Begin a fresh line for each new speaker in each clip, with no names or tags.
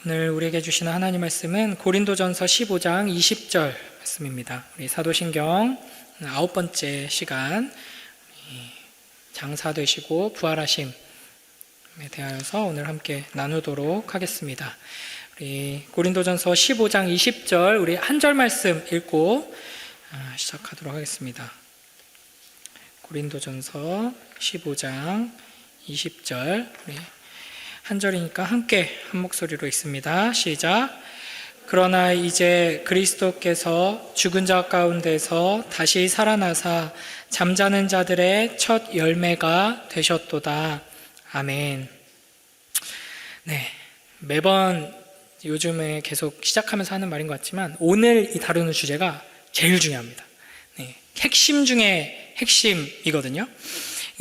오늘 우리에게 주시는 하나님 말씀은 고린도전서 15장 20절 말씀입니다. 우리 사도신경 9번째 시간, 장사되시고 부활하심에 대하여서 오늘 함께 나누도록 하겠습니다. 우리 고린도전서 15장 20절 우리 한 절 말씀 읽고 시작하도록 하겠습니다. 고린도전서 15장 20절 우리 한 절이니까 함께 한 목소리로 읽습니다. 시작. 그러나 이제 그리스도께서 죽은 자 가운데서 다시 살아나사 잠자는 자들의 첫 열매가 되셨도다. 아멘. 네, 매번 요즘에 계속 시작하면서 하는 말인 것 같지만 오늘 이 다루는 주제가 제일 중요합니다. 네, 핵심 중에 핵심이거든요.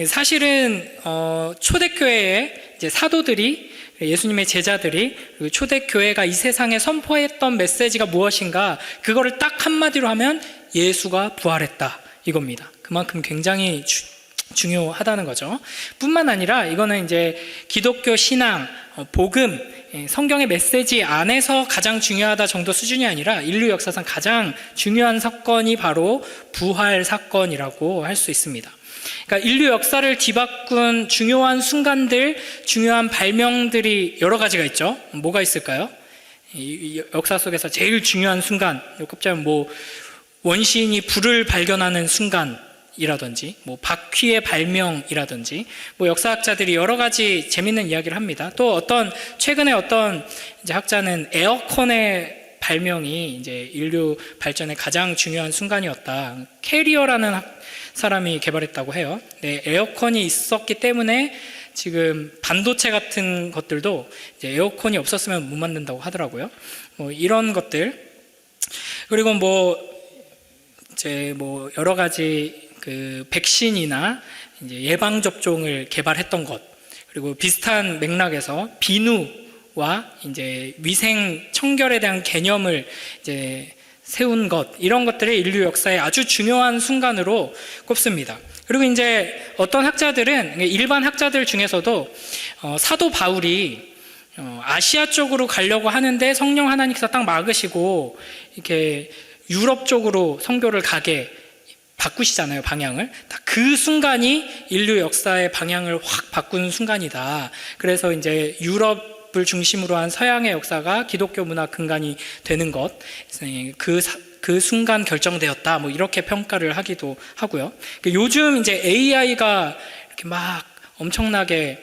사실은 초대교회에 이제 사도들이, 예수님의 제자들이, 그리고 초대교회가 이 세상에 선포했던 메시지가 무엇인가, 그거를 딱 한마디로 하면 예수가 부활했다 이겁니다. 그만큼 굉장히 중요하다는 거죠. 뿐만 아니라 이거는 이제 기독교 신앙, 복음, 성경의 메시지 안에서 가장 중요하다 정도 수준이 아니라 인류 역사상 가장 중요한 사건이 바로 부활 사건이라고 할 수 있습니다. 그러니까 인류 역사를 뒤바꾼 중요한 순간들, 중요한 발명들이 여러 가지가 있죠. 뭐가 있을까요? 이 역사 속에서 제일 중요한 순간, 꼽자면 원시인이 불을 발견하는 순간이라든지, 바퀴의 발명이라든지, 역사학자들이 여러 가지 재밌는 이야기를 합니다. 또 최근에 어떤 이제 학자는 에어컨의 발명이 이제 인류 발전의 가장 중요한 순간이었다. 캐리어라는 사람이 개발했다고 해요. 네, 에어컨이 있었기 때문에 지금 반도체 같은 것들도 이제 에어컨이 없었으면 못 만든다고 하더라고요. 이런 것들. 그리고 이제 여러 가지 그 백신이나 이제 예방 접종을 개발했던 것. 그리고 비슷한 맥락에서 비누와 이제 위생 청결에 대한 개념을 이제 세운 것, 이런 것들이 인류 역사의 아주 중요한 순간으로 꼽습니다. 그리고 이제 어떤 학자들은, 일반 학자들 중에서도 사도 바울이 아시아 쪽으로 가려고 하는데 성령 하나님께서 딱 막으시고 이렇게 유럽 쪽으로 선교를 가게 바꾸시잖아요, 방향을. 그 순간이 인류 역사의 방향을 확 바꾼 순간이다. 그래서 이제 유럽 을 중심으로 한 서양의 역사가 기독교 문화 근간이 되는 것, 그 순간 결정되었다, 이렇게 평가를 하기도 하고요. 요즘 이제 AI가 이렇게 막 엄청나게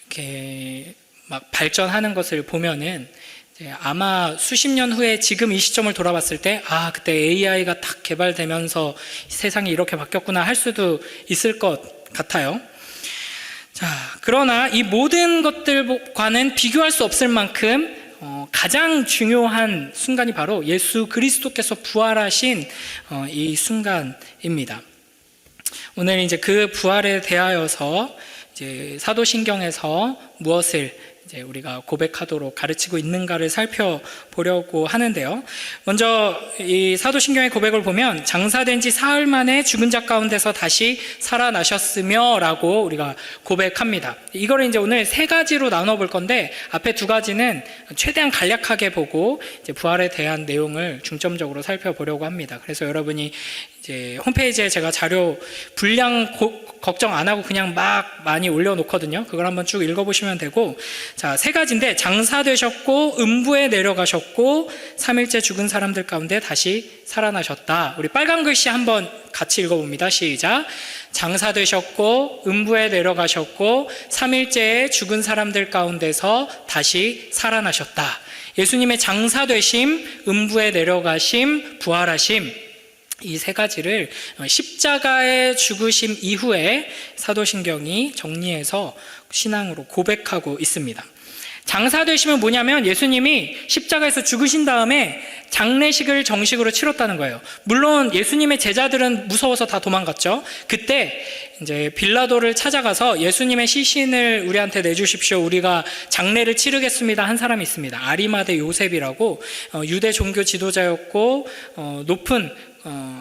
이렇게 막 발전하는 것을 보면은 이제 아마 수십 년 후에 지금 이 시점을 돌아봤을 때, 그때 AI가 딱 개발되면서 세상이 이렇게 바뀌었구나 할 수도 있을 것 같아요. 자, 그러나 이 모든 것들과는 비교할 수 없을 만큼 가장 중요한 순간이 바로 예수 그리스도께서 부활하신 이 순간입니다. 오늘 이제 그 부활에 대하여서 이제 사도신경에서 무엇을 이제 우리가 고백하도록 가르치고 있는가를 살펴보려고 하는데요. 먼저 이 사도신경의 고백을 보면 장사된 지 사흘 만에 죽은 자 가운데서 다시 살아나셨으며 라고 우리가 고백합니다. 이거를 이제 오늘 세 가지로 나눠볼 건데, 앞에 두 가지는 최대한 간략하게 보고 이제 부활에 대한 내용을 중점적으로 살펴보려고 합니다. 그래서 여러분이 이제 홈페이지에 제가 자료 분량 걱정 안 하고 그냥 막 많이 올려놓거든요. 그걸 한번 쭉 읽어보시면 되고, 자, 세 가지인데, 장사되셨고 음부에 내려가셨고 3일째 죽은 사람들 가운데 다시 살아나셨다. 우리 빨간 글씨 한번 같이 읽어봅니다. 시작. 장사되셨고 음부에 내려가셨고 3일째에 죽은 사람들 가운데서 다시 살아나셨다. 예수님의 장사되심, 음부에 내려가심, 부활하심, 이 세 가지를 십자가의 죽으심 이후에 사도신경이 정리해서 신앙으로 고백하고 있습니다. 장사되심은 뭐냐면 예수님이 십자가에서 죽으신 다음에 장례식을 정식으로 치렀다는 거예요. 물론 예수님의 제자들은 무서워서 다 도망갔죠. 그때 이제 빌라도를 찾아가서 예수님의 시신을 우리한테 내주십시오, 우리가 장례를 치르겠습니다 한 사람이 있습니다. 아리마대 요셉이라고 유대 종교 지도자였고 높은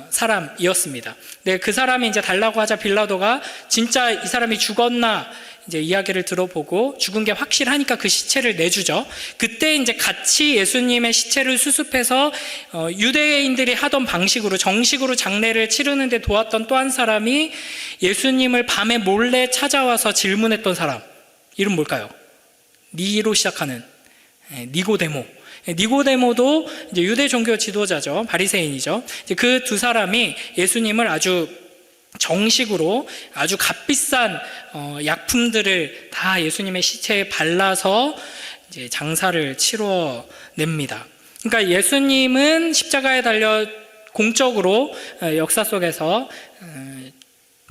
사람이었습니다. 네, 그 사람이 이제 달라고 하자 빌라도가 진짜 이 사람이 죽었나 이제 이야기를 들어보고 죽은 게 확실하니까 그 시체를 내주죠. 그때 이제 같이 예수님의 시체를 수습해서 유대인들이 하던 방식으로 정식으로 장례를 치르는데 도왔던 또 한 사람이 예수님을 밤에 몰래 찾아와서 질문했던 사람. 이름 뭘까요? 니로 시작하는 니고데모. 니고데모도 이제 유대 종교 지도자죠. 바리새인이죠. 그 두 사람이 예수님을 아주 정식으로 아주 값비싼 약품들을 다 예수님의 시체에 발라서 이제 장사를 치러냅니다. 그러니까 예수님은 십자가에 달려 공적으로 역사 속에서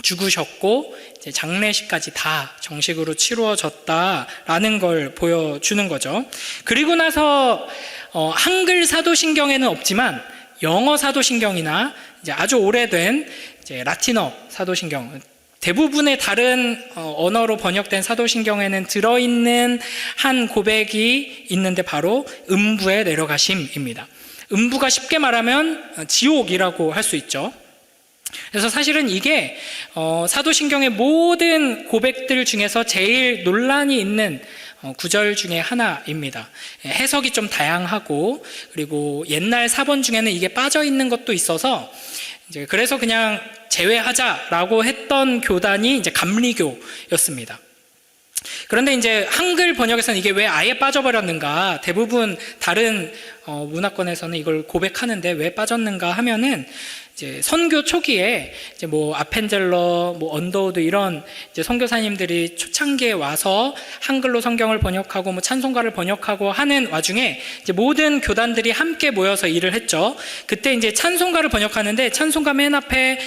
죽으셨고 이제 장례식까지 다 정식으로 치루어졌다라는 걸 보여주는 거죠. 그리고 나서 한글 사도신경에는 없지만 영어 사도신경이나 이제 아주 오래된 이제 라틴어 사도신경, 대부분의 다른 언어로 번역된 사도신경에는 들어있는 한 고백이 있는데 바로 음부에 내려가심입니다. 음부가 쉽게 말하면 지옥이라고 할 수 있죠. 그래서 사실은 이게 사도신경의 모든 고백들 중에서 제일 논란이 있는 구절 중에 하나입니다. 해석이 좀 다양하고 그리고 옛날 사본 중에는 이게 빠져 있는 것도 있어서 이제 그래서 그냥 제외하자라고 했던 교단이 이제 감리교였습니다. 그런데 이제 한글 번역에서는 이게 왜 아예 빠져버렸는가, 대부분 다른 문화권에서는 이걸 고백하는데 왜 빠졌는가 하면은 이제 선교 초기에 이제 뭐 아펜젤러, 뭐 언더우드 이런 이제 선교사님들이 초창기에 와서 한글로 성경을 번역하고 뭐 찬송가를 번역하고 하는 와중에 이제 모든 교단들이 함께 모여서 일을 했죠. 그때 이제 찬송가를 번역하는데 찬송가 맨 앞에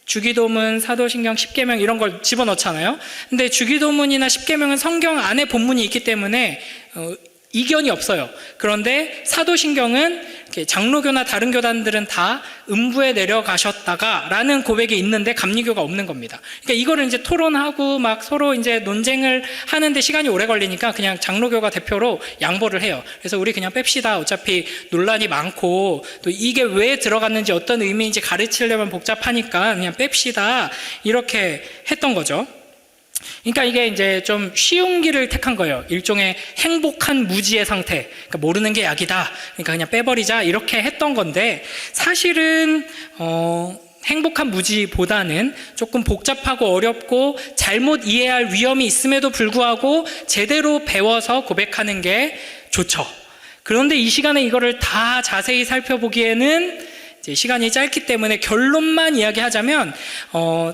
주기도문, 사도신경, 십계명 이런 걸 집어넣잖아요. 근데 주기도문이나 십계명은 성경 안에 본문이 있기 때문에 이견이 없어요. 그런데 사도신경은 장로교나 다른 교단들은 다 음부에 내려가셨다가 라는 고백이 있는데 감리교가 없는 겁니다. 그러니까 이거를 이제 토론하고 막 서로 이제 논쟁을 하는데 시간이 오래 걸리니까 그냥 장로교가 대표로 양보를 해요. 그래서 우리 그냥 뺍시다. 어차피 논란이 많고 또 이게 왜 들어갔는지 어떤 의미인지 가르치려면 복잡하니까 그냥 뺍시다. 이렇게 했던 거죠. 그러니까 이게 이제 좀 쉬운 길을 택한 거예요. 일종의 행복한 무지의 상태. 그러니까 모르는 게 약이다. 그러니까 그냥 빼버리자. 이렇게 했던 건데 사실은 행복한 무지보다는 조금 복잡하고 어렵고 잘못 이해할 위험이 있음에도 불구하고 제대로 배워서 고백하는 게 좋죠. 그런데 이 시간에 이거를 다 자세히 살펴보기에는 이제 시간이 짧기 때문에 결론만 이야기하자면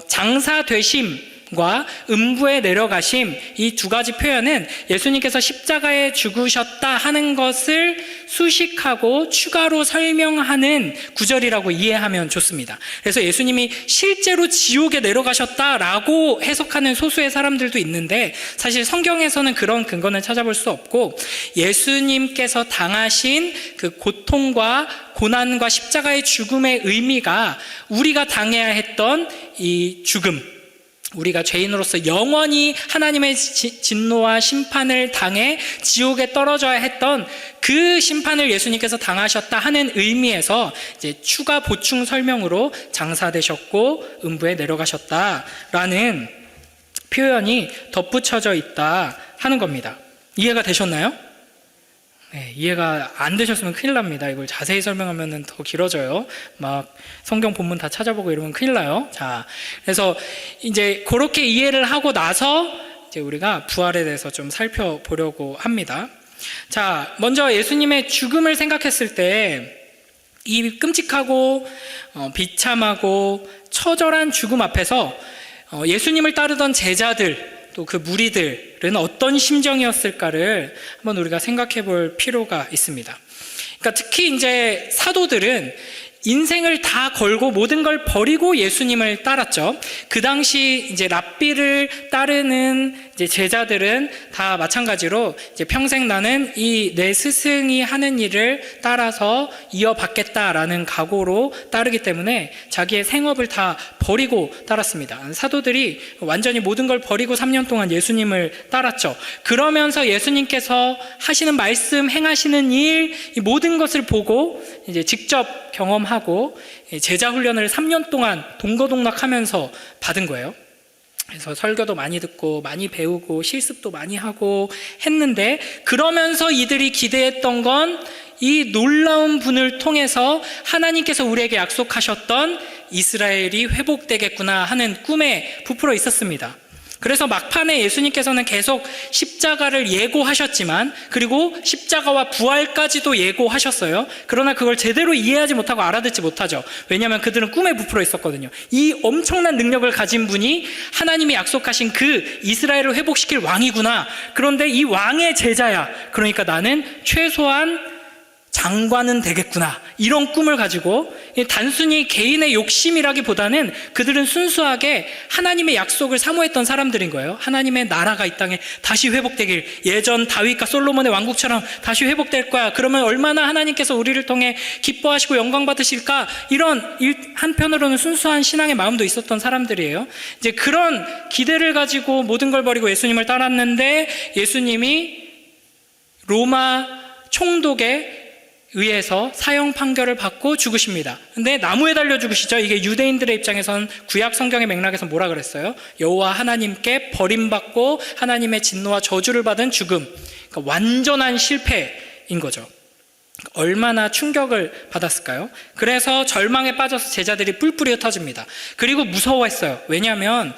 장사되심 과 음부에 내려가심, 이 두 가지 표현은 예수님께서 십자가에 죽으셨다 하는 것을 수식하고 추가로 설명하는 구절이라고 이해하면 좋습니다. 그래서 예수님이 실제로 지옥에 내려가셨다라고 해석하는 소수의 사람들도 있는데 사실 성경에서는 그런 근거는 찾아볼 수 없고 예수님께서 당하신 그 고통과 고난과 십자가의 죽음의 의미가 우리가 당해야 했던 이 죽음, 우리가 죄인으로서 영원히 하나님의 진노와 심판을 당해 지옥에 떨어져야 했던 그 심판을 예수님께서 당하셨다 하는 의미에서 이제 추가 보충 설명으로 장사되셨고 음부에 내려가셨다라는 표현이 덧붙여져 있다 하는 겁니다. 이해가 되셨나요? 네, 이해가 안 되셨으면 큰일 납니다. 이걸 자세히 설명하면 더 길어져요. 막 성경 본문 다 찾아보고 이러면 큰일 나요. 자, 그래서 이제 그렇게 이해를 하고 나서 이제 우리가 부활에 대해서 좀 살펴보려고 합니다. 자, 먼저 예수님의 죽음을 생각했을 때 이 끔찍하고 비참하고 처절한 죽음 앞에서 예수님을 따르던 제자들 또 그 무리들은 어떤 심정이었을까를 한번 우리가 생각해 볼 필요가 있습니다. 그러니까 특히 이제 사도들은 인생을 다 걸고 모든 걸 버리고 예수님을 따랐죠. 그 당시 이제 랍비를 따르는 이제 제자들은 다 마찬가지로 이제 평생 나는 이 내 스승이 하는 일을 따라서 이어받겠다라는 각오로 따르기 때문에 자기의 생업을 다 버리고 따랐습니다. 사도들이 완전히 모든 걸 버리고 3년 동안 예수님을 따랐죠. 그러면서 예수님께서 하시는 말씀, 행하시는 일, 이 모든 것을 보고 이제 직접 경험하고 제자 훈련을 3년 동안 동거동락하면서 받은 거예요. 그래서 설교도 많이 듣고 많이 배우고 실습도 많이 하고 했는데, 그러면서 이들이 기대했던 건 이 놀라운 분을 통해서 하나님께서 우리에게 약속하셨던 이스라엘이 회복되겠구나 하는 꿈에 부풀어 있었습니다. 그래서 막판에 예수님께서는 계속 십자가를 예고하셨지만, 그리고 십자가와 부활까지도 예고하셨어요. 그러나 그걸 제대로 이해하지 못하고 알아듣지 못하죠. 왜냐하면 그들은 꿈에 부풀어 있었거든요. 이 엄청난 능력을 가진 분이 하나님이 약속하신 그 이스라엘을 회복시킬 왕이구나. 그런데 이 왕의 제자야. 그러니까 나는 최소한 장관은 되겠구나, 이런 꿈을 가지고 단순히 개인의 욕심이라기보다는 그들은 순수하게 하나님의 약속을 사모했던 사람들인 거예요. 하나님의 나라가 이 땅에 다시 회복되길, 예전 다윗과 솔로몬의 왕국처럼 다시 회복될 거야. 그러면 얼마나 하나님께서 우리를 통해 기뻐하시고 영광 받으실까, 이런 한편으로는 순수한 신앙의 마음도 있었던 사람들이에요. 이제 그런 기대를 가지고 모든 걸 버리고 예수님을 따랐는데, 예수님이 로마 총독의 의해서 사형 판결을 받고 죽으십니다. 근데 나무에 달려 죽으시죠. 이게 유대인들의 입장에선 구약 성경의 맥락에서 뭐라 그랬어요? 여호와 하나님께 버림받고 하나님의 진노와 저주를 받은 죽음. 그러니까 완전한 실패인 거죠. 얼마나 충격을 받았을까요? 그래서 절망에 빠져서 제자들이 뿔뿔이 흩어집니다. 그리고 무서워했어요. 왜냐하면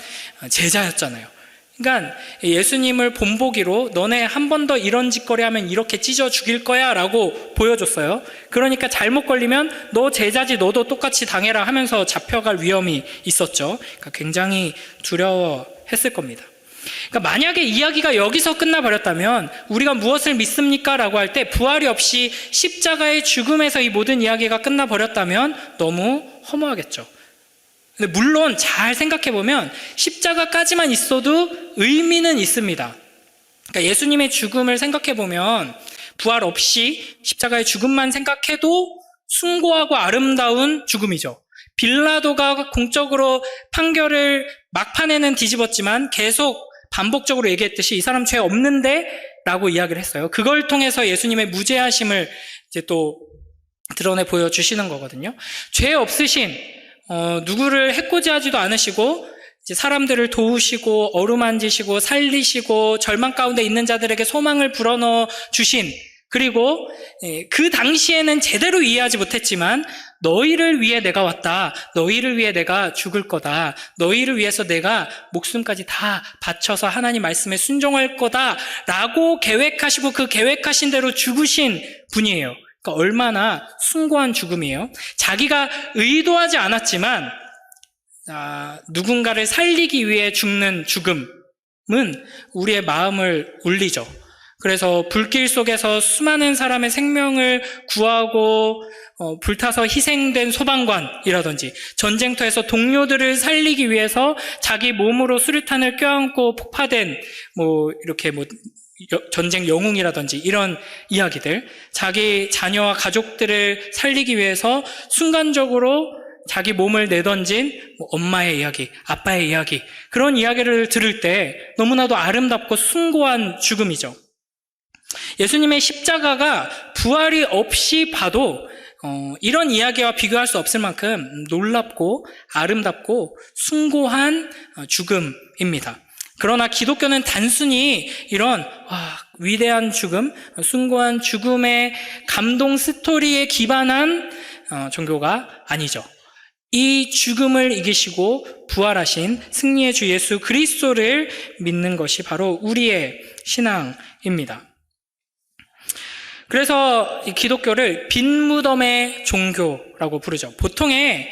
제자였잖아요. 그러니까 예수님을 본보기로 너네 한 번 더 이런 짓거리 하면 이렇게 찢어 죽일 거야 라고 보여줬어요. 그러니까 잘못 걸리면 너 제자지, 너도 똑같이 당해라 하면서 잡혀갈 위험이 있었죠. 그러니까 굉장히 두려워했을 겁니다. 그러니까 만약에 이야기가 여기서 끝나버렸다면, 우리가 무엇을 믿습니까? 라고 할 때 부활이 없이 십자가의 죽음에서 이 모든 이야기가 끝나버렸다면 너무 허무하겠죠. 근데 물론 잘 생각해보면 십자가까지만 있어도 의미는 있습니다. 그러니까 예수님의 죽음을 생각해보면 부활 없이 십자가의 죽음만 생각해도 숭고하고 아름다운 죽음이죠. 빌라도가 공적으로 판결을 막판에는 뒤집었지만 계속 반복적으로 얘기했듯이 이 사람 죄 없는데? 라고 이야기를 했어요. 그걸 통해서 예수님의 무죄하심을 이제 또 드러내 보여주시는 거거든요. 죄 없으신, 누구를 해코지하지도 않으시고 이제 사람들을 도우시고 어루만지시고 살리시고 절망 가운데 있는 자들에게 소망을 불어넣어 주신, 그리고 그 당시에는 제대로 이해하지 못했지만 너희를 위해 내가 왔다, 너희를 위해 내가 죽을 거다, 너희를 위해서 내가 목숨까지 다 바쳐서 하나님 말씀에 순종할 거다 라고 계획하시고 그 계획하신 대로 죽으신 분이에요. 그러니까 얼마나 숭고한 죽음이에요. 자기가 의도하지 않았지만 누군가를 살리기 위해 죽는 죽음은 우리의 마음을 울리죠. 그래서 불길 속에서 수많은 사람의 생명을 구하고 불타서 희생된 소방관이라든지, 전쟁터에서 동료들을 살리기 위해서 자기 몸으로 수류탄을 껴안고 폭파된 이렇게 전쟁 영웅이라든지 이런 이야기들, 자기 자녀와 가족들을 살리기 위해서 순간적으로 자기 몸을 내던진 엄마의 이야기, 아빠의 이야기, 그런 이야기를 들을 때 너무나도 아름답고 숭고한 죽음이죠. 예수님의 십자가가 부활이 없이 봐도 이런 이야기와 비교할 수 없을 만큼 놀랍고 아름답고 숭고한 죽음입니다. 그러나 기독교는 단순히 이런 위대한 죽음, 숭고한 죽음의 감동 스토리에 기반한 종교가 아니죠. 이 죽음을 이기시고 부활하신 승리의 주 예수 그리스도를 믿는 것이 바로 우리의 신앙입니다. 그래서 이 기독교를 빈 무덤의 종교라고 부르죠. 보통의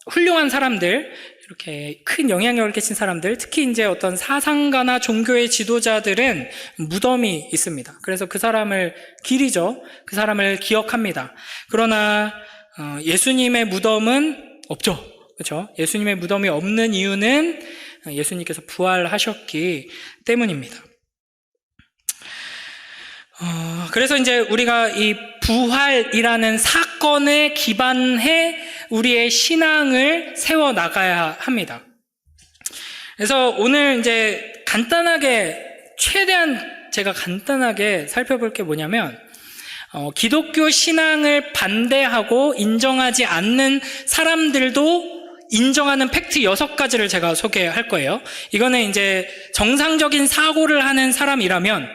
훌륭한 사람들, 이렇게 큰 영향력을 끼친 사람들, 특히 이제 어떤 사상가나 종교의 지도자들은 무덤이 있습니다. 그래서 그 사람을 기리죠. 그 사람을 기억합니다. 그러나 예수님의 무덤은 없죠. 그렇죠? 예수님의 무덤이 없는 이유는 예수님께서 부활하셨기 때문입니다. 그래서 이제 우리가 이 부활이라는 사건에 기반해 우리의 신앙을 세워 나가야 합니다. 그래서 오늘 이제 제가 간단하게 살펴볼 게 뭐냐면, 기독교 신앙을 반대하고 인정하지 않는 사람들도 인정하는 팩트 6가지를 제가 소개할 거예요. 이거는 이제 정상적인 사고를 하는 사람이라면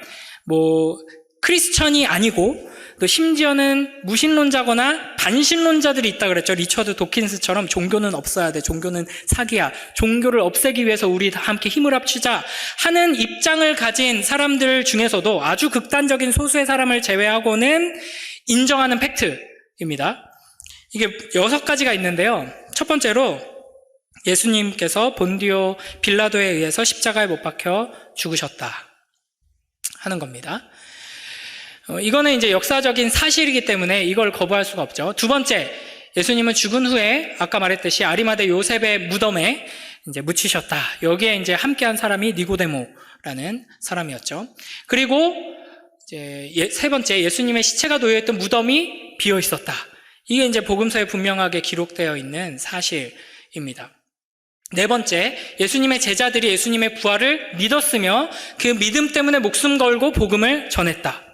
크리스천이 아니고 또 심지어는 무신론자거나 반신론자들이 있다 그랬죠. 리처드 도킨스처럼 종교는 없어야 돼. 종교는 사기야. 종교를 없애기 위해서 우리 다 함께 힘을 합치자 하는 입장을 가진 사람들 중에서도 아주 극단적인 소수의 사람을 제외하고는 인정하는 팩트입니다. 이게 6가지가 있는데요. 첫 번째로 예수님께서 본디오 빌라도에 의해서 십자가에 못 박혀 죽으셨다 하는 겁니다. 이거는 이제 역사적인 사실이기 때문에 이걸 거부할 수가 없죠. 두 번째, 예수님은 죽은 후에 아까 말했듯이 아리마대 요셉의 무덤에 이제 묻히셨다. 여기에 이제 함께한 사람이 니고데모라는 사람이었죠. 그리고 이제 세 번째, 예수님의 시체가 놓여있던 무덤이 비어 있었다. 이게 이제 복음서에 분명하게 기록되어 있는 사실입니다. 네 번째, 예수님의 제자들이 예수님의 부활을 믿었으며 그 믿음 때문에 목숨 걸고 복음을 전했다.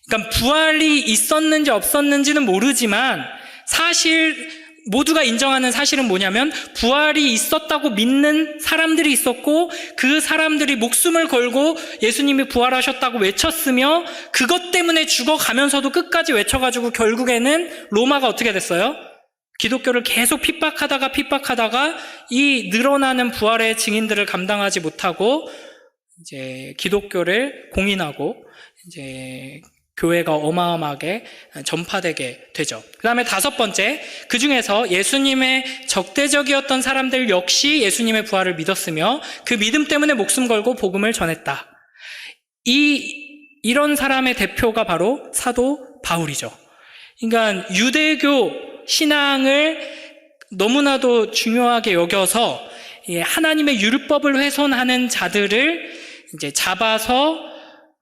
그러니까 부활이 있었는지 없었는지는 모르지만 모두가 인정하는 사실은 뭐냐면 부활이 있었다고 믿는 사람들이 있었고 그 사람들이 목숨을 걸고 예수님이 부활하셨다고 외쳤으며 그것 때문에 죽어가면서도 끝까지 외쳐가지고 결국에는 로마가 어떻게 됐어요? 기독교를 계속 핍박하다가 이 늘어나는 부활의 증인들을 감당하지 못하고 이제 기독교를 공인하고 이제 교회가 어마어마하게 전파되게 되죠. 그 다음에 5번째, 그 중에서 예수님의 적대적이었던 사람들 역시 예수님의 부활을 믿었으며 그 믿음 때문에 목숨 걸고 복음을 전했다. 이런 사람의 대표가 바로 사도 바울이죠. 그러니까 유대교 신앙을 너무나도 중요하게 여겨서 하나님의 율법을 훼손하는 자들을 이제 잡아서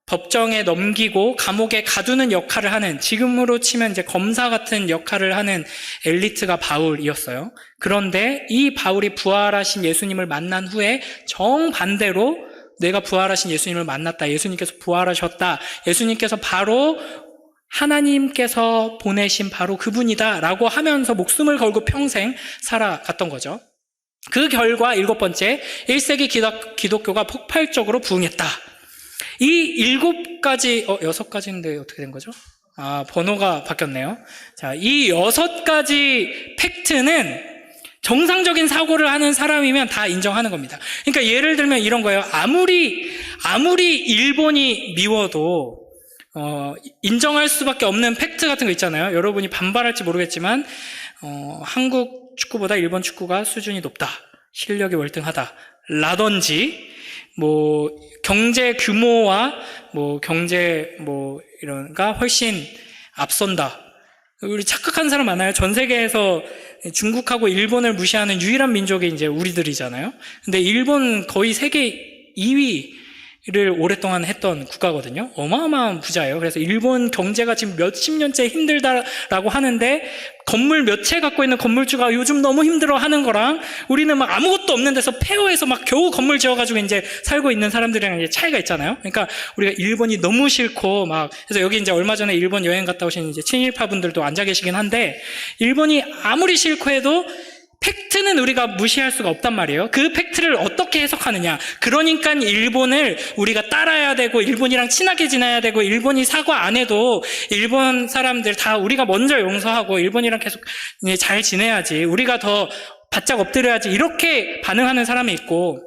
법정에 넘기고 감옥에 가두는 역할을 하는, 지금으로 치면 이제 검사 같은 역할을 하는 엘리트가 바울이었어요. 그런데 이 바울이 부활하신 예수님을 만난 후에 정반대로 내가 부활하신 예수님을 만났다. 예수님께서 부활하셨다. 예수님께서 바로 하나님께서 보내신 바로 그분이다 라고 하면서 목숨을 걸고 평생 살아갔던 거죠. 그 결과 7번째, 1세기 기독교가 폭발적으로 부흥했다. 이 7가지, 6가지인데 어떻게 된 거죠? 번호가 바뀌었네요. 자, 이 6가지 팩트는 정상적인 사고를 하는 사람이면 다 인정하는 겁니다. 그러니까 예를 들면 이런 거예요. 아무리 일본이 미워도 인정할 수밖에 없는 팩트 같은 거 있잖아요. 여러분이 반발할지 모르겠지만 한국 축구보다 일본 축구가 수준이 높다. 실력이 월등하다. 라든지 경제 규모와 경제 이런가 훨씬 앞선다. 우리 착각한 사람 많아요. 전 세계에서 중국하고 일본을 무시하는 유일한 민족이 이제 우리들이잖아요. 근데 일본 거의 세계 2위를 오랫동안 했던 국가거든요. 어마어마한 부자예요. 그래서 일본 경제가 지금 몇십 년째 힘들다라고 하는데 건물 몇 채 갖고 있는 건물주가 요즘 너무 힘들어 하는 거랑 우리는 막 아무것도 없는 데서 폐허해서 막 겨우 건물 지어가지고 이제 살고 있는 사람들이랑 이제 차이가 있잖아요. 그러니까 우리가 일본이 너무 싫고 그래서 여기 이제 얼마 전에 일본 여행 갔다 오신 이제 친일파 분들도 앉아 계시긴 한데 일본이 아무리 싫고 해도 팩트는 우리가 무시할 수가 없단 말이에요. 그 팩트를 어떻게 해석하느냐. 그러니까 일본을 우리가 따라야 되고 일본이랑 친하게 지내야 되고 일본이 사과 안 해도 일본 사람들 다 우리가 먼저 용서하고 일본이랑 계속 잘 지내야지. 우리가 더 바짝 엎드려야지. 이렇게 반응하는 사람이 있고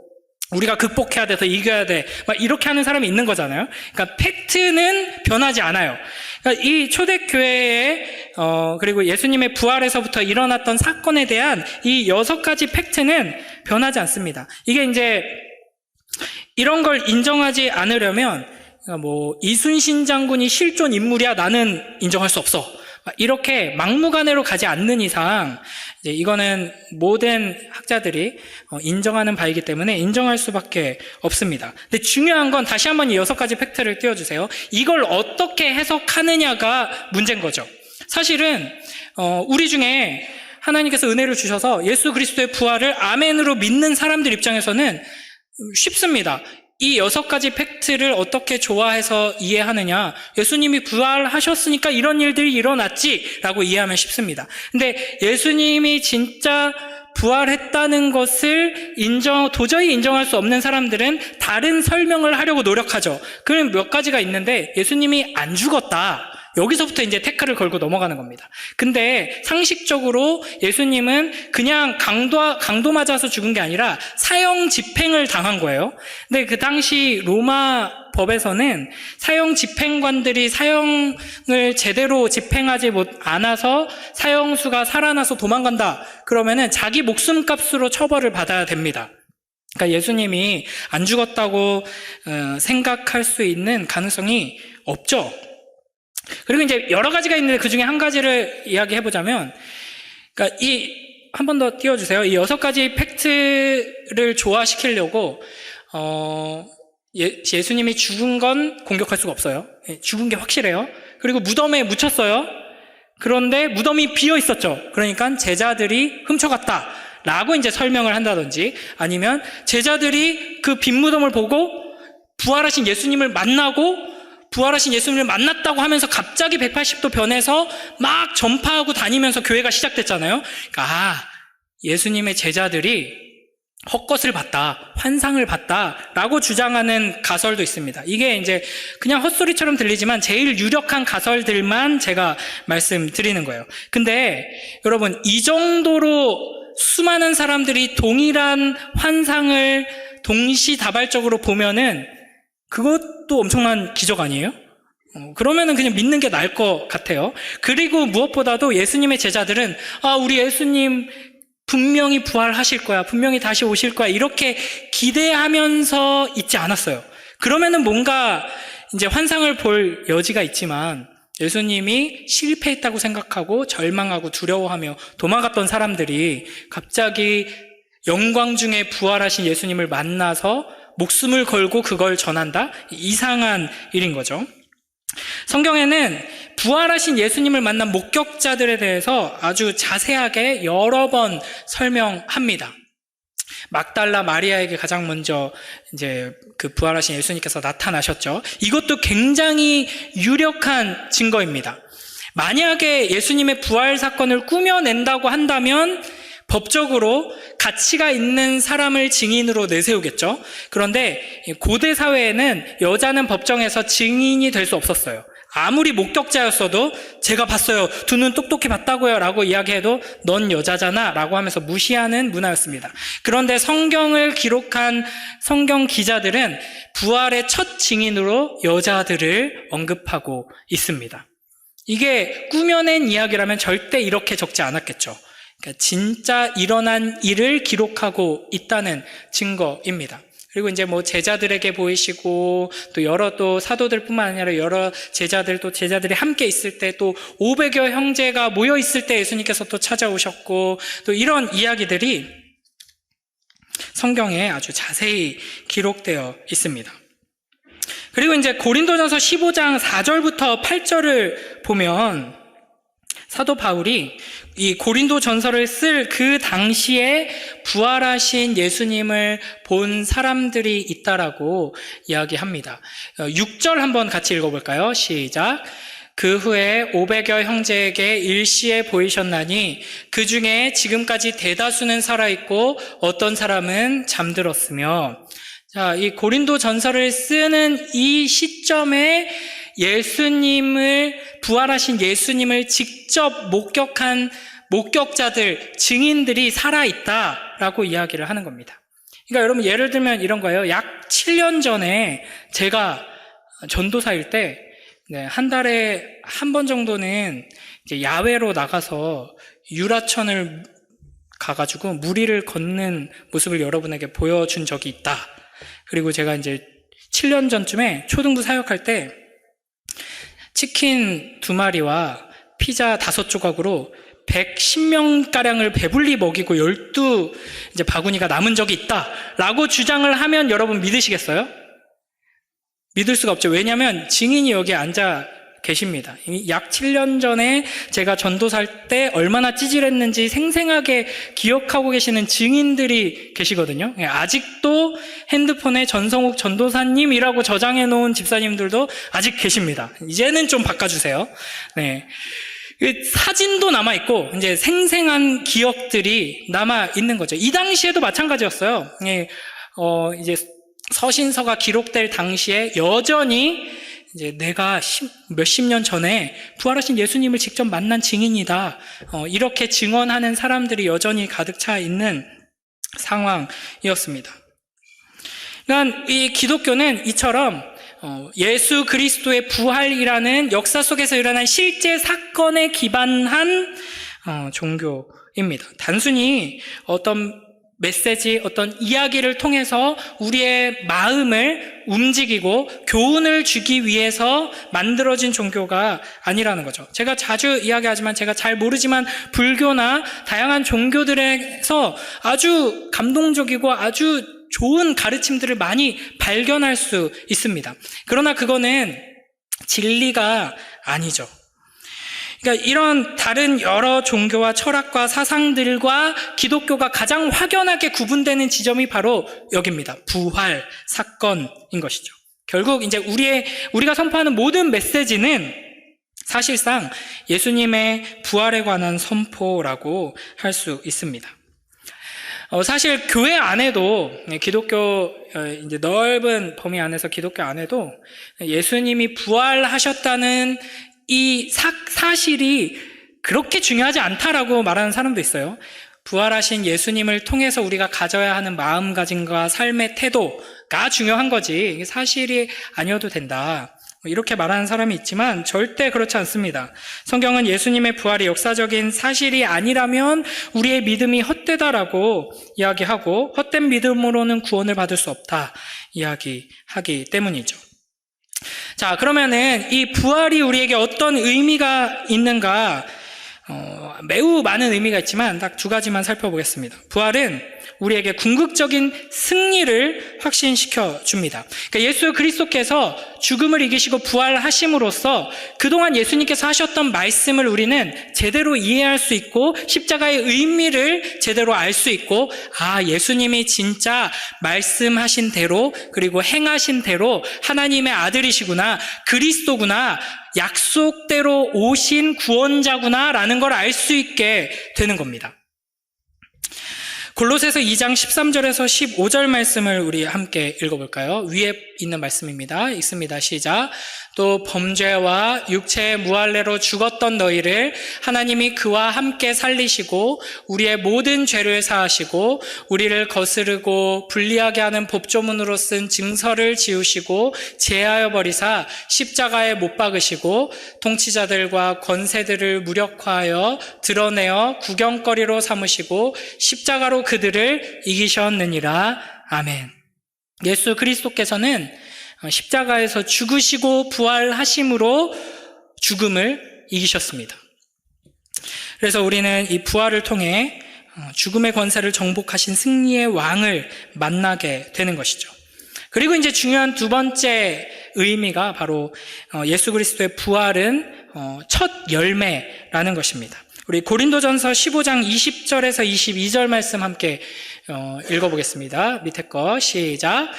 우리가 극복해야 돼서 이겨야 돼. 이렇게 하는 사람이 있는 거잖아요. 그러니까 팩트는 변하지 않아요. 그러니까 이 초대교회의 그리고 예수님의 부활에서부터 일어났던 사건에 대한 이 6가지 팩트는 변하지 않습니다. 이게 이제 이런 걸 인정하지 않으려면 이순신 장군이 실존 인물이야 나는 인정할 수 없어. 이렇게 막무가내로 가지 않는 이상 이제 이거는 모든 학자들이 인정하는 바이기 때문에 인정할 수밖에 없습니다. 근데 중요한 건 다시 한번 이 6가지 팩트를 띄워주세요. 이걸 어떻게 해석하느냐가 문제인 거죠. 사실은 우리 중에 하나님께서 은혜를 주셔서 예수 그리스도의 부활을 아멘으로 믿는 사람들 입장에서는 쉽습니다. 이 6가지 팩트를 어떻게 좋아해서 이해하느냐. 예수님이 부활하셨으니까 이런 일들이 일어났지 라고 이해하면 쉽습니다. 근데 예수님이 진짜 부활했다는 것을 도저히 인정할 수 없는 사람들은 다른 설명을 하려고 노력하죠. 그럼 몇 가지가 있는데 예수님이 안 죽었다. 여기서부터 이제 태클을 걸고 넘어가는 겁니다. 근데 상식적으로 예수님은 그냥 강도 맞아서 죽은 게 아니라 사형 집행을 당한 거예요. 근데 그 당시 로마 법에서는 사형 집행관들이 사형을 제대로 집행하지 않아서 사형수가 살아나서 도망간다. 그러면은 자기 목숨값으로 처벌을 받아야 됩니다. 그러니까 예수님이 안 죽었다고 생각할 수 있는 가능성이 없죠. 그리고 이제 여러 가지가 있는데 그 중에 한 가지를 이야기해보자면, 그러니까 한 번 더 띄워주세요. 이 6가지 팩트를 조화시키려고, 예수님이 죽은 건 공격할 수가 없어요. 죽은 게 확실해요. 그리고 무덤에 묻혔어요. 그런데 무덤이 비어 있었죠. 그러니까 제자들이 훔쳐갔다. 라고 이제 설명을 한다든지, 아니면 제자들이 그 빈 무덤을 보고 부활하신 예수님을 만났다고 하면서 갑자기 180도 변해서 막 전파하고 다니면서 교회가 시작됐잖아요. 그러니까 예수님의 제자들이 헛것을 봤다, 환상을 봤다라고 주장하는 가설도 있습니다. 이게 이제 그냥 헛소리처럼 들리지만 제일 유력한 가설들만 제가 말씀드리는 거예요. 근데 여러분, 이 정도로 수많은 사람들이 동일한 환상을 동시다발적으로 보면은 그것도 엄청난 기적 아니에요? 그러면은 그냥 믿는 게 나을 것 같아요. 그리고 무엇보다도 예수님의 제자들은 우리 예수님 분명히 부활하실 거야, 분명히 다시 오실 거야, 이렇게 기대하면서 있지 않았어요. 그러면은 뭔가 이제 환상을 볼 여지가 있지만 예수님이 실패했다고 생각하고 절망하고 두려워하며 도망갔던 사람들이 갑자기 영광 중에 부활하신 예수님을 만나서 목숨을 걸고 그걸 전한다? 이상한 일인 거죠. 성경에는 부활하신 예수님을 만난 목격자들에 대해서 아주 자세하게 여러 번 설명합니다. 막달라 마리아에게 가장 먼저 이제 그 부활하신 예수님께서 나타나셨죠. 이것도 굉장히 유력한 증거입니다. 만약에 예수님의 부활 사건을 꾸며낸다고 한다면 법적으로 가치가 있는 사람을 증인으로 내세우겠죠. 그런데 고대 사회에는 여자는 법정에서 증인이 될 수 없었어요. 아무리 목격자였어도 제가 봤어요, 두 눈 똑똑히 봤다고요 라고 이야기해도 넌 여자잖아 라고 하면서 무시하는 문화였습니다. 그런데 성경을 기록한 성경 기자들은 부활의 첫 증인으로 여자들을 언급하고 있습니다. 이게 꾸며낸 이야기라면 절대 이렇게 적지 않았겠죠. 그러니까 진짜 일어난 일을 기록하고 있다는 증거입니다. 그리고 이제 뭐 제자들에게 보이시고 또 사도들뿐만 아니라 여러 제자들이 함께 있을 때 또 500여 형제가 모여 있을 때 예수님께서 또 찾아오셨고 또 이런 이야기들이 성경에 아주 자세히 기록되어 있습니다. 그리고 이제 고린도전서 15장 4절부터 8절을 보면 사도 바울이 이 고린도 전서를 쓸 그 당시에 부활하신 예수님을 본 사람들이 있다라고 이야기합니다. 6절 한번 같이 읽어볼까요? 시작. 그 후에 500여 형제에게 일시에 보이셨나니 그 중에 지금까지 대다수는 살아있고 어떤 사람은 잠들었으며. 자, 이 고린도 전서를 쓰는 이 시점에 부활하신 예수님을 직접 목격한 목격자들, 증인들이 살아있다라고 이야기를 하는 겁니다. 그러니까 여러분, 예를 들면 이런 거예요. 약 7년 전에 제가 전도사일 때, 한 달에 한 번 정도는 이제 야외로 나가서 유라천을 가가지고 무리를 걷는 모습을 여러분에게 보여준 적이 있다. 그리고 제가 이제 7년 전쯤에 초등부 사역할 때 치킨 2마리와 피자 5조각으로 110명가량을 배불리 먹이고 12 이제 바구니가 남은 적이 있다라고 주장을 하면 여러분 믿으시겠어요? 믿을 수가 없죠. 왜냐하면 증인이 여기 앉아 계십니다. 약 7년 전에 제가 전도살 때 얼마나 찌질했는지 생생하게 기억하고 계시는 증인들이 계시거든요. 아직도 핸드폰에 전성욱 전도사님이라고 저장해 놓은 집사님들도 아직 계십니다. 이제는 좀 바꿔주세요. 네. 사진도 남아있고, 이제 생생한 기억들이 남아있는 거죠. 이 당시에도 마찬가지였어요. 이제 서신서가 기록될 당시에 여전히 이제 내가 몇십 년 전에 부활하신 예수님을 직접 만난 증인이다. 이렇게 증언하는 사람들이 여전히 가득 차 있는 상황이었습니다. 그러니까 이 기독교는 이처럼 예수 그리스도의 부활이라는 역사 속에서 일어난 실제 사건에 기반한 종교입니다. 단순히 어떤 메시지, 어떤 이야기를 통해서 우리의 마음을 움직이고 교훈을 주기 위해서 만들어진 종교가 아니라는 거죠. 제가 자주 이야기하지만 제가 잘 모르지만 불교나 다양한 종교들에서 아주 감동적이고 아주 좋은 가르침들을 많이 발견할 수 있습니다. 그러나 그거는 진리가 아니죠. 그러니까 이런 다른 여러 종교와 철학과 사상들과 기독교가 가장 확연하게 구분되는 지점이 바로 여기입니다. 부활 사건인 것이죠. 결국 이제 우리가 선포하는 모든 메시지는 사실상 예수님의 부활에 관한 선포라고 할 수 있습니다. 사실 교회 안에도 기독교 이제 넓은 범위 안에서 기독교 안에도 예수님이 부활하셨다는 이 사실이 그렇게 중요하지 않다라고 말하는 사람도 있어요. 부활하신 예수님을 통해서 우리가 가져야 하는 마음가짐과 삶의 태도가 중요한 거지 이게 사실이 아니어도 된다. 이렇게 말하는 사람이 있지만 절대 그렇지 않습니다. 성경은 예수님의 부활이 역사적인 사실이 아니라면 우리의 믿음이 헛되다라고 이야기하고 헛된 믿음으로는 구원을 받을 수 없다 이야기하기 때문이죠. 자, 그러면은 이 부활이 우리에게 어떤 의미가 있는가? 매우 많은 의미가 있지만 딱 두 가지만 살펴보겠습니다. 부활은 우리에게 궁극적인 승리를 확신시켜 줍니다. 그러니까 예수 그리스도께서 죽음을 이기시고 부활하심으로써 그동안 예수님께서 하셨던 말씀을 우리는 제대로 이해할 수 있고 십자가의 의미를 제대로 알 수 있고 예수님이 진짜 말씀하신 대로 그리고 행하신 대로 하나님의 아들이시구나, 그리스도구나, 약속대로 오신 구원자구나라는 걸 알 수 있게 되는 겁니다. 골로새서 2장 13절에서 15절 말씀을 우리 함께 읽어볼까요? 위에 있는 말씀입니다. 읽습니다. 시작. 또 범죄와 육체의 무할례로 죽었던 너희를 하나님이 그와 함께 살리시고 우리의 모든 죄를 사하시고 우리를 거스르고 불리하게 하는 법조문으로 쓴 증서를 지우시고 제하여 버리사 십자가에 못 박으시고 통치자들과 권세들을 무력화하여 드러내어 구경거리로 삼으시고 십자가로 그들을 이기셨느니라. 아멘. 예수 그리스도께서는 십자가에서 죽으시고 부활하심으로 죽음을 이기셨습니다. 그래서 우리는 이 부활을 통해 죽음의 권세를 정복하신 승리의 왕을 만나게 되는 것이죠. 그리고 이제 중요한 두 번째 의미가 바로 예수 그리스도의 부활은 첫 열매라는 것입니다. 우리 고린도전서 15장 20절에서 22절 말씀 함께 읽어보겠습니다. 밑에 거 시작.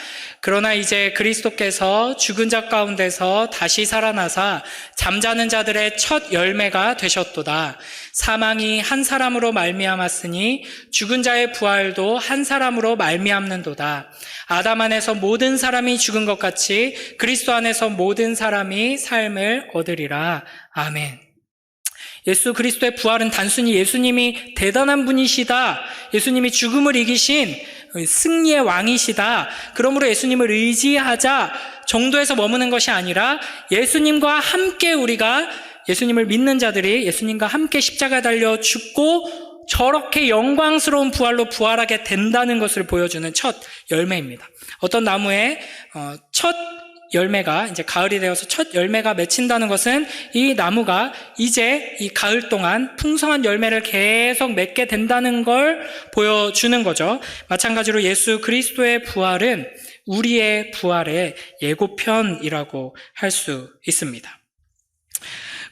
그러나 이제 그리스도께서 죽은 자 가운데서 다시 살아나사 잠자는 자들의 첫 열매가 되셨도다. 사망이 한 사람으로 말미암았으니 죽은 자의 부활도 한 사람으로 말미암는도다. 아담 안에서 모든 사람이 죽은 것 같이 그리스도 안에서 모든 사람이 삶을 얻으리라. 아멘. 예수 그리스도의 부활은 단순히 예수님이 대단한 분이시다, 예수님이 죽음을 이기신 승리의 왕이시다, 그러므로 예수님을 의지하자 정도에서 머무는 것이 아니라 예수님과 함께 우리가 예수님을 믿는 자들이 예수님과 함께 십자가에 달려 죽고 저렇게 영광스러운 부활로 부활하게 된다는 것을 보여주는 첫 열매입니다. 어떤 나무에 첫 열매가 이제 가을이 되어서 첫 열매가 맺힌다는 것은 이 나무가 이제 이 가을 동안 풍성한 열매를 계속 맺게 된다는 걸 보여주는 거죠. 마찬가지로 예수 그리스도의 부활은 우리의 부활의 예고편이라고 할 수 있습니다.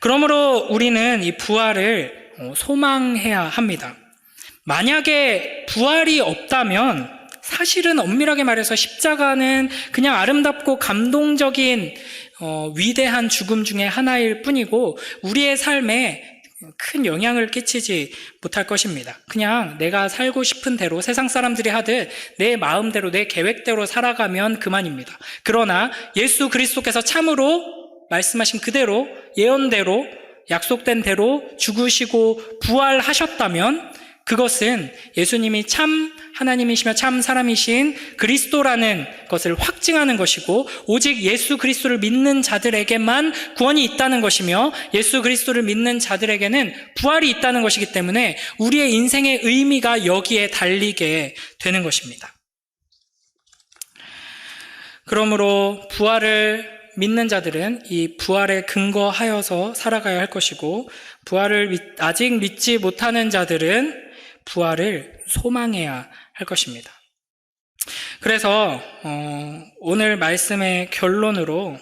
그러므로 우리는 이 부활을 소망해야 합니다. 만약에 부활이 없다면 사실은 엄밀하게 말해서 십자가는 그냥 아름답고 감동적인 위대한 죽음 중에 하나일 뿐이고 우리의 삶에 큰 영향을 끼치지 못할 것입니다. 그냥 내가 살고 싶은 대로 세상 사람들이 하듯 내 마음대로 내 계획대로 살아가면 그만입니다. 그러나 예수 그리스도께서 참으로 말씀하신 그대로 예언대로 약속된 대로 죽으시고 부활하셨다면 그것은 예수님이 참 하나님이시며 참 사람이신 그리스도라는 것을 확증하는 것이고 오직 예수 그리스도를 믿는 자들에게만 구원이 있다는 것이며 예수 그리스도를 믿는 자들에게는 부활이 있다는 것이기 때문에 우리의 인생의 의미가 여기에 달리게 되는 것입니다. 그러므로 부활을 믿는 자들은 이 부활에 근거하여서 살아가야 할 것이고 부활을 아직 믿지 못하는 자들은 부활을 소망해야 할 것입니다. 그래서 오늘 말씀의 결론으로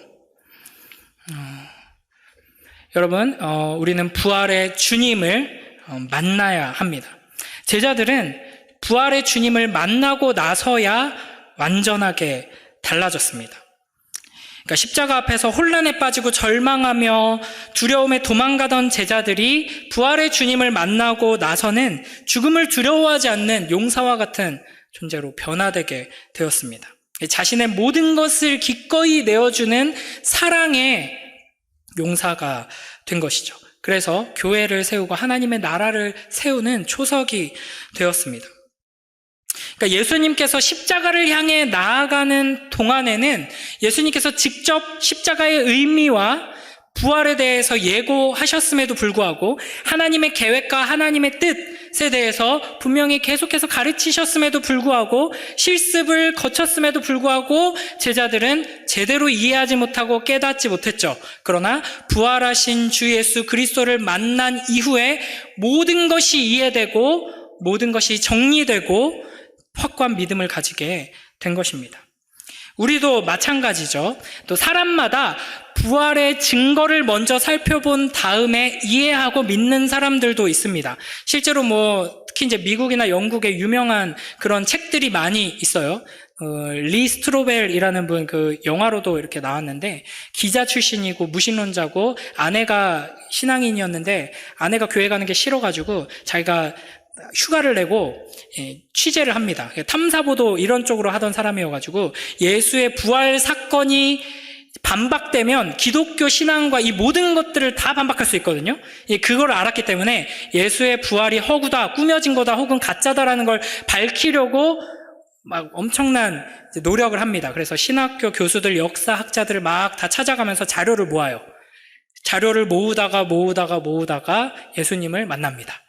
여러분 우리는 부활의 주님을 만나야 합니다. 제자들은 부활의 주님을 만나고 나서야 완전하게 달라졌습니다. 그러니까 십자가 앞에서 혼란에 빠지고 절망하며 두려움에 도망가던 제자들이 부활의 주님을 만나고 나서는 죽음을 두려워하지 않는 용사와 같은 존재로 변화되게 되었습니다. 자신의 모든 것을 기꺼이 내어주는 사랑의 용사가 된 것이죠. 그래서 교회를 세우고 하나님의 나라를 세우는 초석이 되었습니다. 그러니까 예수님께서 십자가를 향해 나아가는 동안에는 예수님께서 직접 십자가의 의미와 부활에 대해서 예고하셨음에도 불구하고 하나님의 계획과 하나님의 뜻에 대해서 분명히 계속해서 가르치셨음에도 불구하고 실습을 거쳤음에도 불구하고 제자들은 제대로 이해하지 못하고 깨닫지 못했죠. 그러나 부활하신 주 예수 그리스도를 만난 이후에 모든 것이 이해되고 모든 것이 정리되고 확고한 믿음을 가지게 된 것입니다. 우리도 마찬가지죠. 또 사람마다 부활의 증거를 먼저 살펴본 다음에 이해하고 믿는 사람들도 있습니다. 실제로 특히 이제 미국이나 영국에 유명한 그런 책들이 많이 있어요. 리 스트로벨이라는 분, 영화로도 이렇게 나왔는데, 기자 출신이고 무신론자고, 아내가 신앙인이었는데, 아내가 교회 가는 게 싫어가지고, 자기가 휴가를 내고 취재를 합니다. 탐사보도 이런 쪽으로 하던 사람이어가지고 예수의 부활 사건이 반박되면 기독교 신앙과 이 모든 것들을 다 반박할 수 있거든요. 그걸 알았기 때문에 예수의 부활이 허구다, 꾸며진 거다, 혹은 가짜다라는 걸 밝히려고 막 엄청난 노력을 합니다. 그래서 신학교 교수들, 역사학자들을 막 다 찾아가면서 자료를 모아요. 자료를 모으다가 예수님을 만납니다.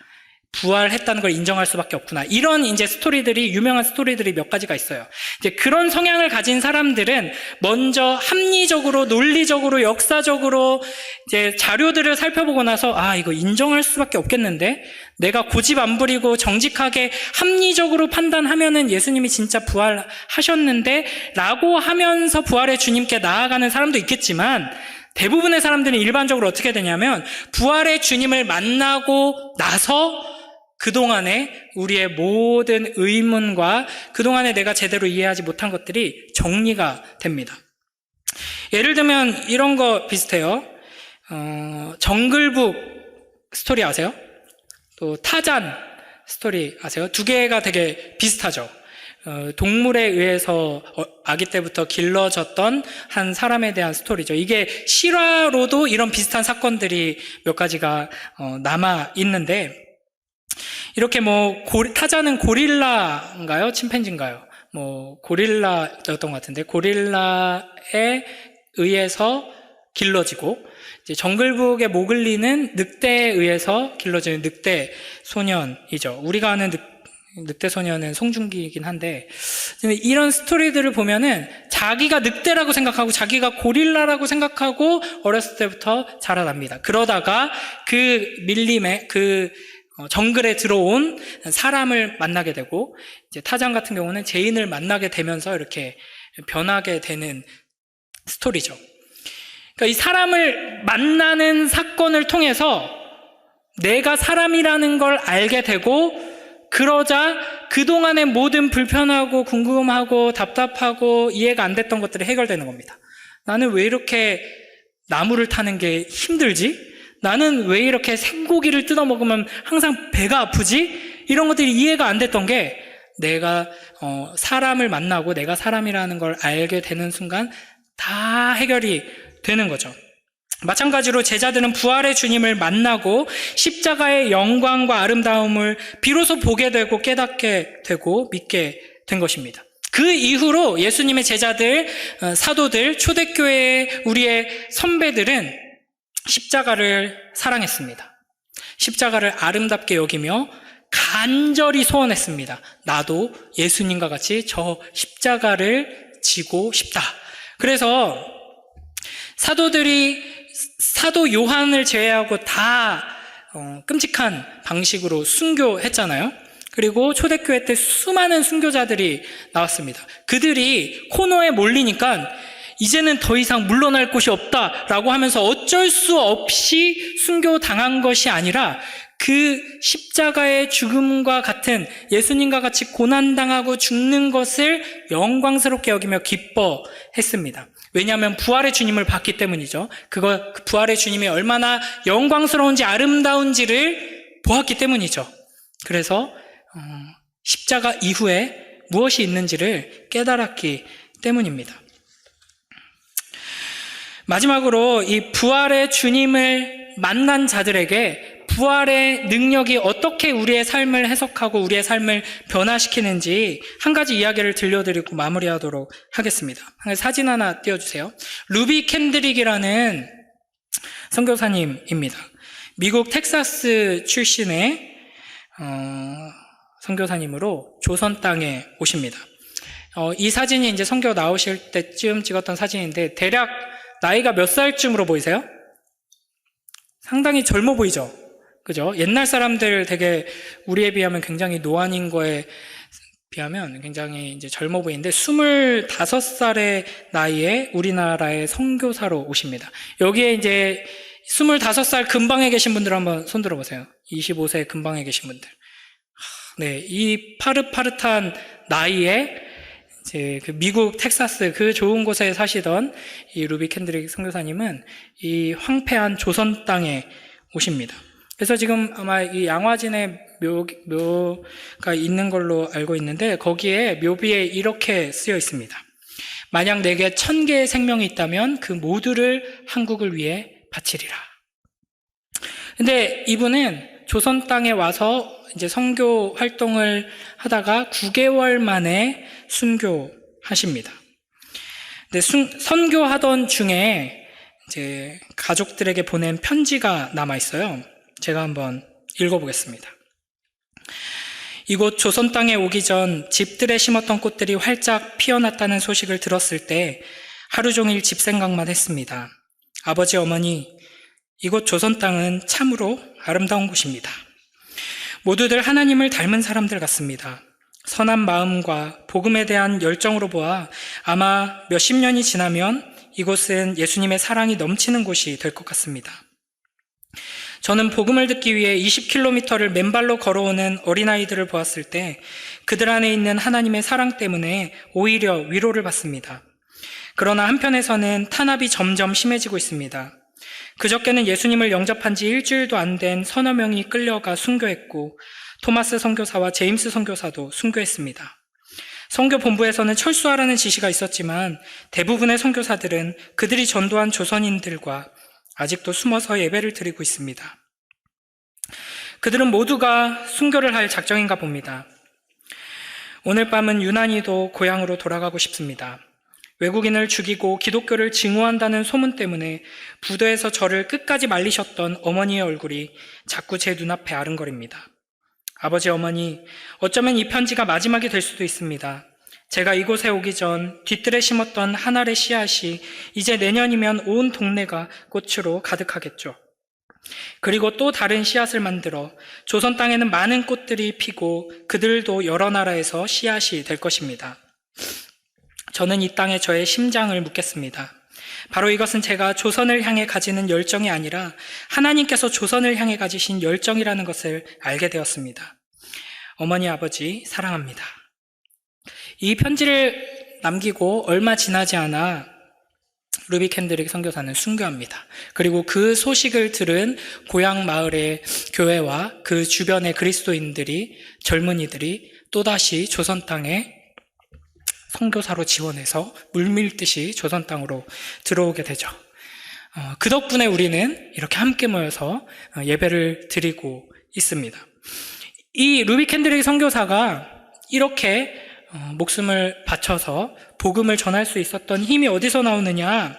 부활했다는 걸 인정할 수밖에 없구나. 이런 이제 스토리들이, 유명한 스토리들이 몇 가지가 있어요. 이제 그런 성향을 가진 사람들은 먼저 합리적으로, 논리적으로, 역사적으로 이제 자료들을 살펴보고 나서 이거 인정할 수밖에 없겠는데? 내가 고집 안 부리고 정직하게 합리적으로 판단하면은 예수님이 진짜 부활하셨는데? 라고 하면서 부활의 주님께 나아가는 사람도 있겠지만 대부분의 사람들은 일반적으로 어떻게 되냐면 부활의 주님을 만나고 나서 그동안에 우리의 모든 의문과 그동안에 내가 제대로 이해하지 못한 것들이 정리가 됩니다. 예를 들면 이런 거 비슷해요. 정글북 스토리 아세요? 또 타잔 스토리 아세요? 두 개가 되게 비슷하죠. 동물에 의해서 아기 때부터 길러졌던 한 사람에 대한 스토리죠. 이게 실화로도 이런 비슷한 사건들이 몇 가지가 남아 있는데, 이렇게 타자는 고릴라인가요? 침팬지인가요? 고릴라였던 것 같은데, 고릴라에 의해서 길러지고, 이제 정글북의 모글리는 늑대에 의해서 길러지는 늑대 소년이죠. 우리가 아는 늑대 소년은 송중기이긴 한데, 이런 스토리들을 보면은 자기가 늑대라고 생각하고 자기가 고릴라라고 생각하고 어렸을 때부터 자라납니다. 그러다가 그 밀림에 정글에 들어온 사람을 만나게 되고, 이제 타잔 같은 경우는 죄인을 만나게 되면서 이렇게 변하게 되는 스토리죠. 그러니까 이 사람을 만나는 사건을 통해서 내가 사람이라는 걸 알게 되고, 그러자 그동안의 모든 불편하고 궁금하고 답답하고 이해가 안 됐던 것들이 해결되는 겁니다. 나는 왜 이렇게 나무를 타는 게 힘들지? 나는 왜 이렇게 생고기를 뜯어 먹으면 항상 배가 아프지? 이런 것들이 이해가 안 됐던 게 내가 사람을 만나고 내가 사람이라는 걸 알게 되는 순간 다 해결이 되는 거죠. 마찬가지로 제자들은 부활의 주님을 만나고 십자가의 영광과 아름다움을 비로소 보게 되고 깨닫게 되고 믿게 된 것입니다. 그 이후로 예수님의 제자들, 사도들, 초대교회의 우리의 선배들은 십자가를 사랑했습니다. 십자가를 아름답게 여기며 간절히 소원했습니다. 나도 예수님과 같이 저 십자가를 지고 싶다. 그래서 사도들이 사도 요한을 제외하고 다 끔찍한 방식으로 순교했잖아요. 그리고 초대교회 때 수많은 순교자들이 나왔습니다. 그들이 코너에 몰리니까 이제는 더 이상 물러날 곳이 없다라고 하면서 어쩔 수 없이 순교당한 것이 아니라 그 십자가의 죽음과 같은 예수님과 같이 고난당하고 죽는 것을 영광스럽게 여기며 기뻐했습니다. 왜냐하면 부활의 주님을 봤기 때문이죠. 그 부활의 주님이 얼마나 영광스러운지 아름다운지를 보았기 때문이죠. 그래서 십자가 이후에 무엇이 있는지를 깨달았기 때문입니다. 마지막으로 이 부활의 주님을 만난 자들에게 부활의 능력이 어떻게 우리의 삶을 해석하고 우리의 삶을 변화시키는지 한 가지 이야기를 들려드리고 마무리하도록 하겠습니다. 사진 하나 띄워주세요. 루비 캔드릭이라는 선교사님입니다. 미국 텍사스 출신의 선교사님으로 조선 땅에 오십니다. 이 사진이 이제 선교 나오실 때쯤 찍었던 사진인데 대략 나이가 몇 살쯤으로 보이세요? 상당히 젊어 보이죠? 그죠? 옛날 사람들 되게 우리에 비하면 굉장히 노안인 거에 비하면 굉장히 이제 젊어 보이는데 25살의 나이에 우리나라의 선교사로 오십니다. 여기에 이제 25살 근방에 계신 분들 한번 손 들어보세요. 25세 근방에 계신 분들. 네, 이 파릇파릇한 나이에 이제 그 미국 텍사스 그 좋은 곳에 사시던 이 루비 캔드릭 선교사님은 이 황폐한 조선 땅에 오십니다. 그래서 지금 아마 이 양화진에 묘가 있는 걸로 알고 있는데 거기에 묘비에 이렇게 쓰여 있습니다. 만약 내게 1000개의 생명이 있다면 그 모두를 한국을 위해 바치리라. 근데 이분은 조선 땅에 와서 이제 선교 활동을 하다가 9개월 만에 순교하십니다. 근데 선교하던 중에 이제 가족들에게 보낸 편지가 남아 있어요. 제가 한번 읽어보겠습니다. 이곳 조선 땅에 오기 전 집들에 심었던 꽃들이 활짝 피어났다는 소식을 들었을 때 하루 종일 집 생각만 했습니다. 아버지, 어머니, 이곳 조선 땅은 참으로 아름다운 곳입니다. 모두들 하나님을 닮은 사람들 같습니다. 선한 마음과 복음에 대한 열정으로 보아 아마 몇십 년이 지나면 이곳은 예수님의 사랑이 넘치는 곳이 될 것 같습니다. 저는 복음을 듣기 위해 20km를 맨발로 걸어오는 어린아이들을 보았을 때 그들 안에 있는 하나님의 사랑 때문에 오히려 위로를 받습니다. 그러나 한편에서는 탄압이 점점 심해지고 있습니다. 그저께는 예수님을 영접한 지 일주일도 안 된 서너 명이 끌려가 순교했고 토마스 선교사와 제임스 선교사도 순교했습니다. 선교 본부에서는 철수하라는 지시가 있었지만 대부분의 선교사들은 그들이 전도한 조선인들과 아직도 숨어서 예배를 드리고 있습니다. 그들은 모두가 순교를 할 작정인가 봅니다. 오늘 밤은 유난히도 고향으로 돌아가고 싶습니다. 외국인을 죽이고 기독교를 증오한다는 소문 때문에 부도에서 저를 끝까지 말리셨던 어머니의 얼굴이 자꾸 제 눈앞에 아른거립니다. 아버지, 어머니, 어쩌면 이 편지가 마지막이 될 수도 있습니다. 제가 이곳에 오기 전 뒤뜰에 심었던 한 알의 씨앗이 이제 내년이면 온 동네가 꽃으로 가득하겠죠. 그리고 또 다른 씨앗을 만들어 조선 땅에는 많은 꽃들이 피고 그들도 여러 나라에서 씨앗이 될 것입니다. 저는 이 땅에 저의 심장을 묻겠습니다. 바로 이것은 제가 조선을 향해 가지는 열정이 아니라 하나님께서 조선을 향해 가지신 열정이라는 것을 알게 되었습니다. 어머니, 아버지, 사랑합니다. 이 편지를 남기고 얼마 지나지 않아 루비 캔드릭 선교사는 순교합니다. 그리고 그 소식을 들은 고향 마을의 교회와 그 주변의 그리스도인들이, 젊은이들이 또다시 조선 땅에 선교사로 지원해서 물밀듯이 조선 땅으로 들어오게 되죠. 그 덕분에 우리는 이렇게 함께 모여서 예배를 드리고 있습니다. 이 루비 캔드릭 선교사가 이렇게 목숨을 바쳐서 복음을 전할 수 있었던 힘이 어디서 나오느냐?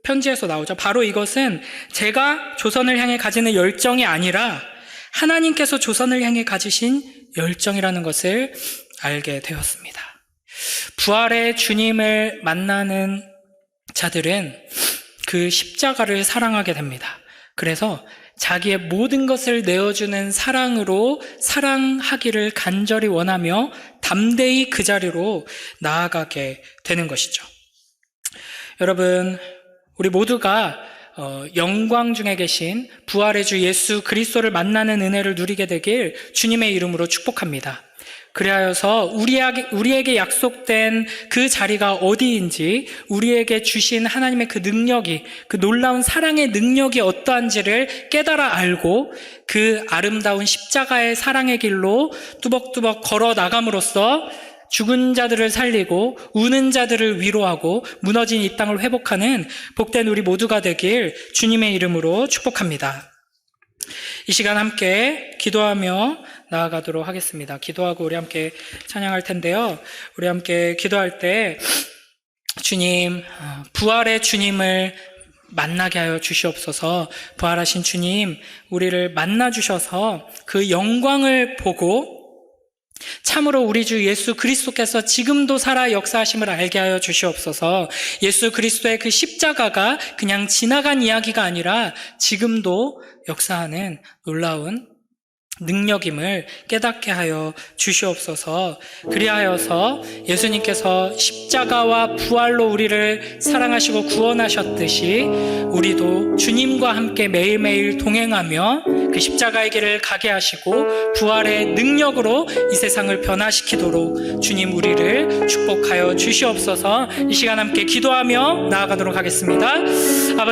편지에서 나오죠. 바로 이것은 제가 조선을 향해 가지는 열정이 아니라 하나님께서 조선을 향해 가지신 열정이라는 것을 알게 되었습니다. 부활의 주님을 만나는 자들은 그 십자가를 사랑하게 됩니다. 그래서 자기의 모든 것을 내어주는 사랑으로 사랑하기를 간절히 원하며 담대히 그 자리로 나아가게 되는 것이죠. 여러분, 우리 모두가 영광 중에 계신 부활의 주 예수 그리스도를 만나는 은혜를 누리게 되길 주님의 이름으로 축복합니다. 그리하여서 우리에게 약속된 그 자리가 어디인지, 우리에게 주신 하나님의 그 능력이, 그 놀라운 사랑의 능력이 어떠한지를 깨달아 알고 그 아름다운 십자가의 사랑의 길로 뚜벅뚜벅 걸어 나감으로써 죽은 자들을 살리고 우는 자들을 위로하고 무너진 이 땅을 회복하는 복된 우리 모두가 되길 주님의 이름으로 축복합니다. 이 시간 함께 기도하며 나아가도록 하겠습니다. 기도하고 우리 함께 찬양할 텐데요. 우리 함께 기도할 때 주님, 부활의 주님을 만나게 하여 주시옵소서. 부활하신 주님, 우리를 만나 주셔서 그 영광을 보고 참으로 우리 주 예수 그리스도께서 지금도 살아 역사하심을 알게 하여 주시옵소서. 예수 그리스도의 그 십자가가 그냥 지나간 이야기가 아니라 지금도 역사하는 놀라운 능력임을 깨닫게 하여 주시옵소서. 그리하여서 예수님께서 십자가와 부활로 우리를 사랑하시고 구원하셨듯이 우리도 주님과 함께 매일매일 동행하며 그 십자가의 길을 가게 하시고 부활의 능력으로 이 세상을 변화시키도록 주님 우리를 축복하여 주시옵소서. 이 시간 함께 기도하며 나아가도록 하겠습니다. 아버지